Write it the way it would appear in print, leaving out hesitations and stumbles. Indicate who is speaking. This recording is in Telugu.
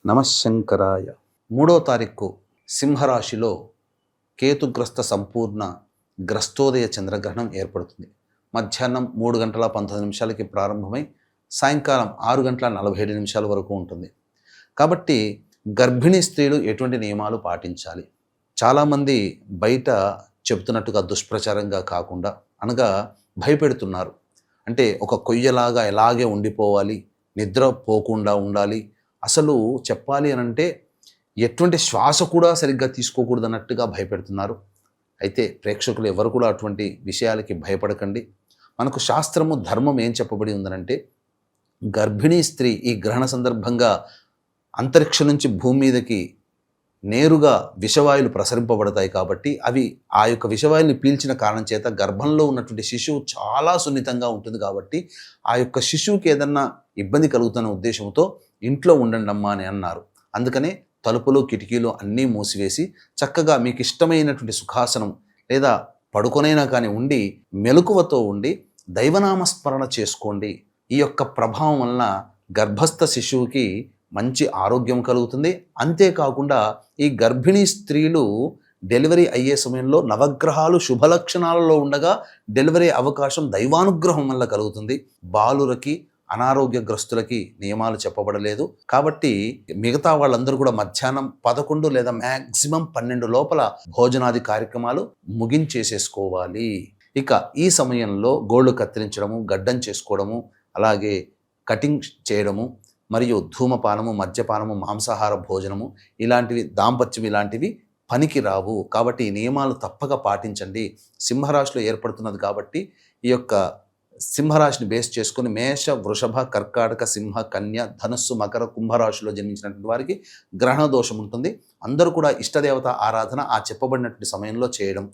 Speaker 1: నమశంకరాయ. 3వ తారీఖు సింహరాశిలో కేతుగ్రస్త సంపూర్ణ గ్రస్తోదయ చంద్రగ్రహణం ఏర్పడుతుంది. మధ్యాహ్నం 3:19 ప్రారంభమై సాయంకాలం 6:47 వరకు ఉంటుంది. కాబట్టి గర్భిణీ స్త్రీలు ఎటువంటి నియమాలు పాటించాలి? చాలామంది బయట చెబుతున్నట్టుగా దుష్ప్రచారంగా కాకుండా అనగా భయపెడుతున్నారు. అంటే ఒక కొయ్యలాగా ఎలాగే ఉండిపోవాలి, నిద్ర పోకుండా ఉండాలి, అసలు చెప్పాలి అనంటే ఎటువంటి శ్వాస కూడా సరిగ్గా తీసుకోకూడదు అన్నట్టుగా భయపెడుతున్నారు. అయితే ప్రేక్షకులు ఎవరు కూడా అటువంటి విషయాలకి భయపడకండి. మనకు శాస్త్రము ధర్మం ఏం చెప్పబడి ఉందనంటే, గర్భిణీ స్త్రీ ఈ గ్రహణ సందర్భంగా అంతరిక్షం నుంచి భూమి మీదకి నేరుగా విషవాయువులు ప్రసరింపబడతాయి. కాబట్టి అవి ఆ యొక్క విషవాయువుని పీల్చిన కారణం చేత గర్భంలో ఉన్నటువంటి శిశువు చాలా సున్నితంగా ఉంటుంది. కాబట్టి ఆ యొక్క శిశువుకి ఏదన్నా ఇబ్బంది కలుగుతున్న ఉద్దేశంతో ఇంట్లో ఉండండి అమ్మా అని అన్నారు. అందుకనే తలుపులు కిటికీలు అన్నీ మూసివేసి చక్కగా మీకు ఇష్టమైనటువంటి సుఖాసనం లేదా పడుకొనైనా కానీ ఉండి మెలకువతో ఉండి దైవనామస్మరణ చేసుకోండి. ఈ యొక్క ప్రభావం వలన గర్భస్థ శిశువుకి మంచి ఆరోగ్యం కలుగుతుంది. అంతేకాకుండా ఈ గర్భిణీ స్త్రీలు డెలివరీ అయ్యే సమయంలో నవగ్రహాలు శుభలక్షణాలలో ఉండగా డెలివరీ అవకాశం దైవానుగ్రహం వల్ల కలుగుతుంది. బాలులకి అనారోగ్యగ్రస్తులకి నియమాలు చెప్పబడలేదు. కాబట్టి మిగతా వాళ్ళందరూ కూడా మధ్యాహ్నం 11 లేదా మ్యాక్సిమం 12 లోపల భోజనాది కార్యక్రమాలు ముగించేసేసుకోవాలి. ఇక ఈ సమయంలో గోళ్ళు కత్తిరించడము, గడ్డం చేసుకోవడము, అలాగే కటింగ్ చేయడము మరియు ధూమపానము, మద్యపానము, మాంసాహార భోజనము ఇలాంటివి, దాంపత్యం ఇలాంటివి పనికి రావు. కాబట్టి ఈ నియమాలు తప్పక పాటించండి. సింహరాశిలో ఏర్పడుతున్నది కాబట్టి ఈ యొక్క సింహరాశిని బేస్ చేసుకుని మేష, వృషభ, కర్కాటక, సింహ, కన్య, ధనుస్సు, మకర, కుంభరాశిలో జన్మించినటువంటి వారికి గ్రహణ దోషం ఉంటుంది. అందరూ కూడా ఇష్టదేవత ఆరాధన ఆ చెప్పబడినటువంటి సమయంలో చేయడం,